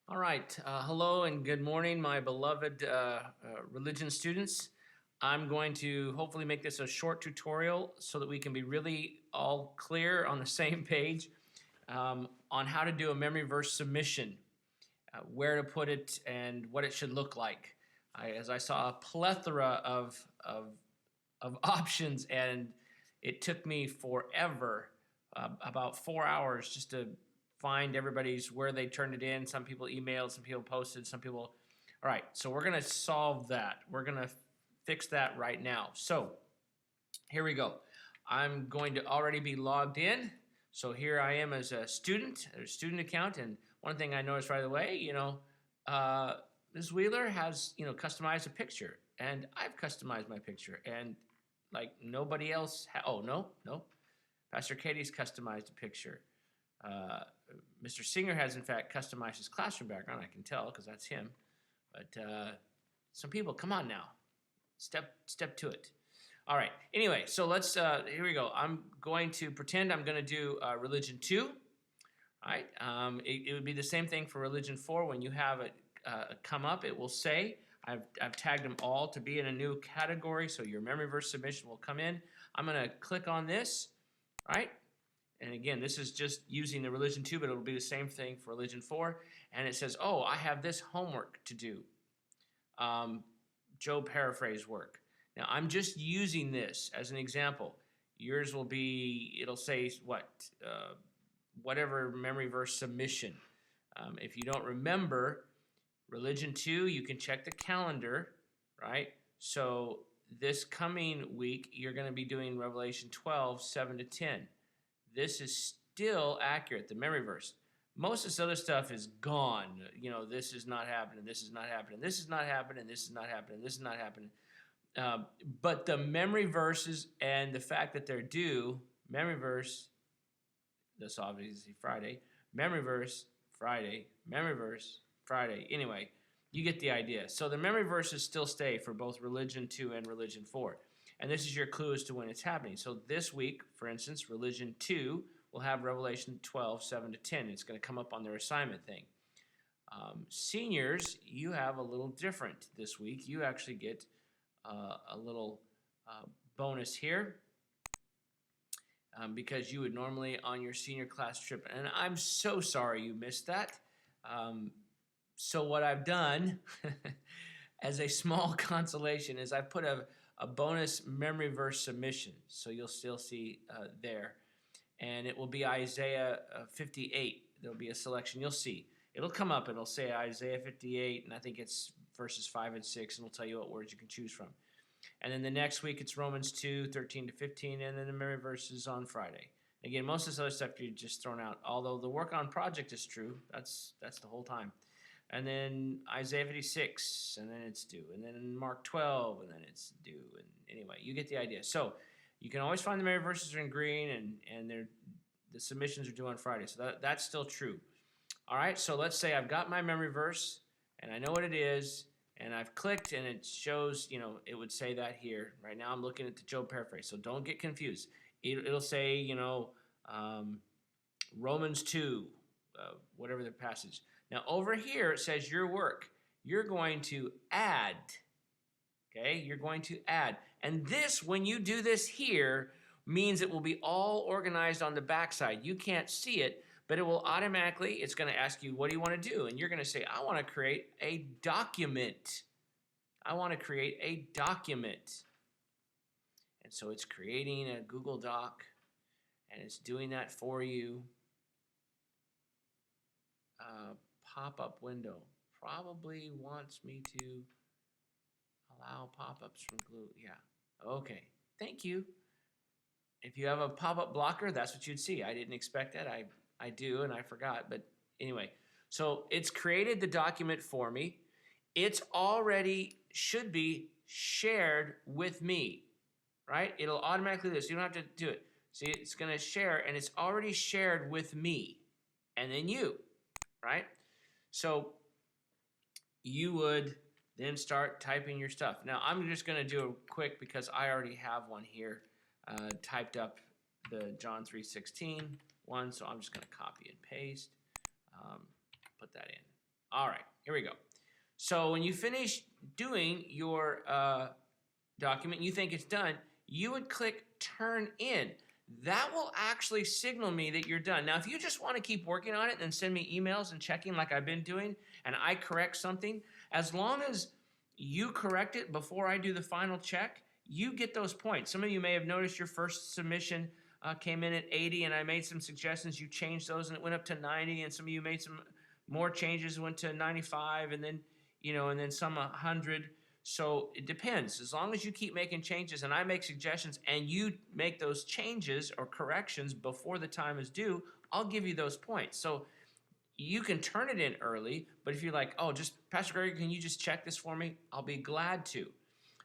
All right. Hello and good morning, my beloved religion students. I'm going to hopefully make this a short tutorial so that we can be really all clear on the same page on how to do a memory verse submission, where to put it, and what it should look like. As I saw a plethora of options, and it took me forever, about 4 hours, just to find everybody's where they turned it in. Some people emailed, some people posted, some people. All right, so we're going to solve that. We're going to fix that right now. So here we go. I'm going to already be logged in. So here I am as a student, a student account. And one thing I noticed right away, Ms. Wheeler has, customized a picture. And I've customized my picture. And like nobody else. Oh, no. Pastor Katie's customized a picture. Uh, Mr. Singer has, in fact, customized his classroom background. I can tell because that's him. But some people, come on now. Step to it. All right. Anyway, so let's, here we go. I'm going to pretend I'm going to do Religion 2. All right. It would be the same thing for Religion 4. When you have it come up, it will say, I've tagged them all to be in a new category, so your memory verse submission will come in. I'm going to click on this, right? And again, this is just using the Religion 2, but it'll be the same thing for Religion 4. And it says, oh, I have this homework to do. Job paraphrase work. Now, I'm just using this as an example. Yours will be, it'll say what? Whatever memory verse submission. If you don't remember, Religion 2, you can check the calendar, right? So this coming week, you're going to be doing Revelation 12, 7 to 10. This is still accurate, the memory verse. Most of this other stuff is gone. This is not happening, this is not happening, this is not happening, this is not happening, this is not happening. But the memory verses and the fact that they're due, memory verse, that's obviously Friday, memory verse, Friday, memory verse, Friday. Anyway, you get the idea. So the memory verses still stay for both Religion 2 and Religion 4. And this is your clue as to when it's happening. So this week, for instance, Religion 2 will have Revelation 12, 7 to 10. It's going to come up on their assignment thing. Seniors, you have a little different this week. You actually get a little bonus here. Because you would normally on your senior class trip, and I'm so sorry you missed that. So what I've done as a small consolation is I've put a bonus memory verse submission, so you'll still see there, and it will be Isaiah 58. There'll be a selection. You'll see. It'll come up. It'll say Isaiah 58, and I think it's verses 5 and 6, and it'll tell you what words you can choose from. And then the next week, it's Romans 2, 13 to 15, and then the memory verses on Friday. Again, most of this other stuff you're just thrown out, although the work on project is true. That's the whole time. And then Isaiah 56, and then it's due. And then Mark 12, and then it's due. And anyway, you get the idea. So you can always find the memory verses are in green, and the submissions are due on Friday. So that's still true. All right, so let's say I've got my memory verse, and I know what it is, and I've clicked, and it shows, it would say that here. Right now I'm looking at the Job paraphrase, so don't get confused. It'll say, Romans 2, whatever the passage. Now over here it says your work. You're going to add, okay? You're going to add. And this, when you do this here, means it will be all organized on the backside. You can't see it, but it will automatically, it's going to ask you, what do you want to do? And you're going to say, I want to create a document. I want to create a document. And so it's creating a Google Doc, and it's doing that for you. Pop-up window. Probably wants me to allow pop-ups from Glue. Yeah. Okay. Thank you. If you have a pop-up blocker, that's what you'd see. I didn't expect that. I do, and I forgot. But anyway, so it's created the document for me. It's already should be shared with me, right? It'll automatically do this. You don't have to do it. See, it's going to share, and it's already shared with me and then you, right? So you would then start typing your stuff. Now, I'm just going to do a quick because I already have one here typed up, the John 3:16 one, so I'm just going to copy and paste, put that in. All right, here we go. So when you finish doing your document, you think it's done, you would click Turn In. That will actually signal me that you're done. Now, if you just want to keep working on it and send me emails and checking like I've been doing, and I correct something, as long as you correct it before I do the final check, you get those points. Some of you may have noticed your first submission came in at 80, and I made some suggestions. You changed those, and it went up to 90, and some of you made some more changes, went to 95, and then and then some 100. So it depends. As long as you keep making changes and I make suggestions and you make those changes or corrections before the time is due, I'll give you those points. So you can turn it in early, but if you're like, oh, just Pastor Gregory, can you just check this for me? I'll be glad to.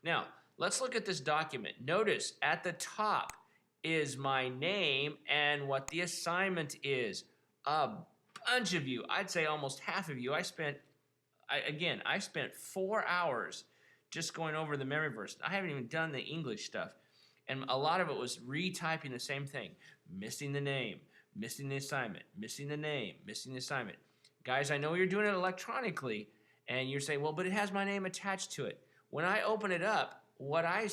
Now, let's look at this document. Notice at the top is my name and what the assignment is. A bunch of you, I'd say almost half of you, I spent 4 hours just going over the memory verse. I haven't even done the English stuff. And a lot of it was retyping the same thing. Missing the name, missing the assignment, missing the name, missing the assignment. Guys, I know you're doing it electronically, and you're saying, well, but it has my name attached to it. When I open it up, what I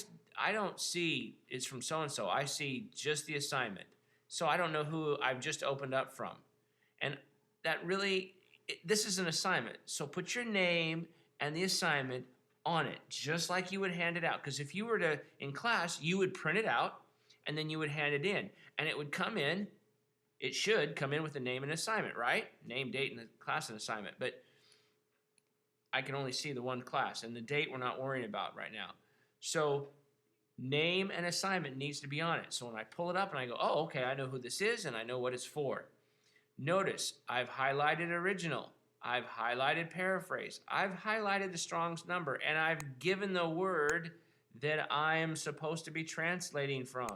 don't see is from so-and-so. I see just the assignment. So I don't know who I've just opened up from. And that really, this is an assignment. So put your name and the assignment on it, just like you would hand it out. Because if you were to, in class, you would print it out, and then you would hand it in. And it would come in, it should come in with the name and assignment, right? Name, date, and the class and assignment. But I can only see the one class, and the date we're not worrying about right now. So name and assignment needs to be on it. So when I pull it up and I go, oh, okay, I know who this is, and I know what it's for. Notice I've highlighted original. I've highlighted paraphrase. I've highlighted the Strong's number, and I've given the word that I am supposed to be translating from.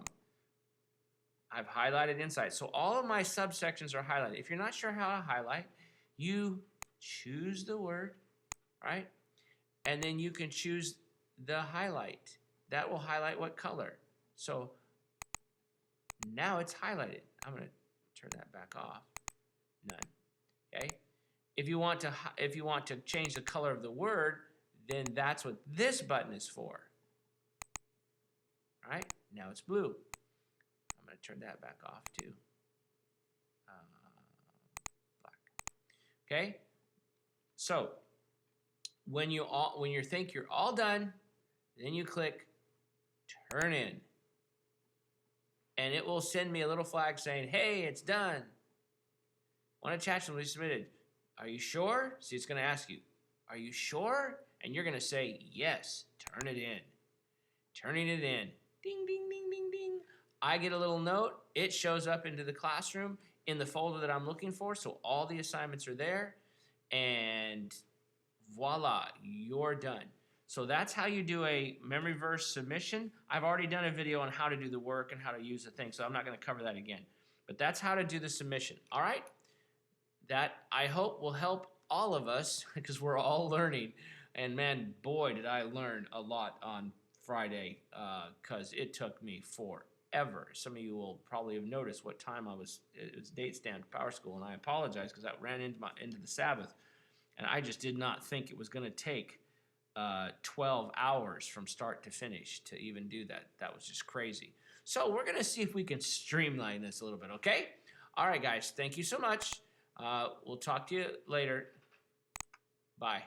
I've highlighted insight. So all of my subsections are highlighted. If you're not sure how to highlight, you choose the word, right? And then you can choose the highlight. That will highlight what color. So now it's highlighted. I'm going to turn that back off. None. Okay? If you want to change the color of the word, then that's what this button is for. All right? Now it's blue. I'm going to turn that back off too. Black. Okay? So when you think you're all done, then you click Turn In. And it will send me a little flag saying, hey, it's done. Want to chat somebody submitted. Are you sure? See, it's going to ask you, are you sure? And you're going to say, yes, turn it in. Turning it in. Ding, ding, ding, ding, ding. I get a little note. It shows up into the classroom in the folder that I'm looking for, so all the assignments are there. And voila, you're done. So that's how you do a memory verse submission. I've already done a video on how to do the work and how to use the thing, so I'm not going to cover that again. But that's how to do the submission. All right? That, I hope, will help all of us because we're all learning. And man, boy, did I learn a lot on Friday because it took me forever. Some of you will probably have noticed what time it was date stamped Power School, and I apologize because that ran into the Sabbath. And I just did not think it was going to take 12 hours from start to finish to even do that. That was just crazy. So we're going to see if we can streamline this a little bit, okay? All right, guys, thank you so much. We'll talk to you later. Bye.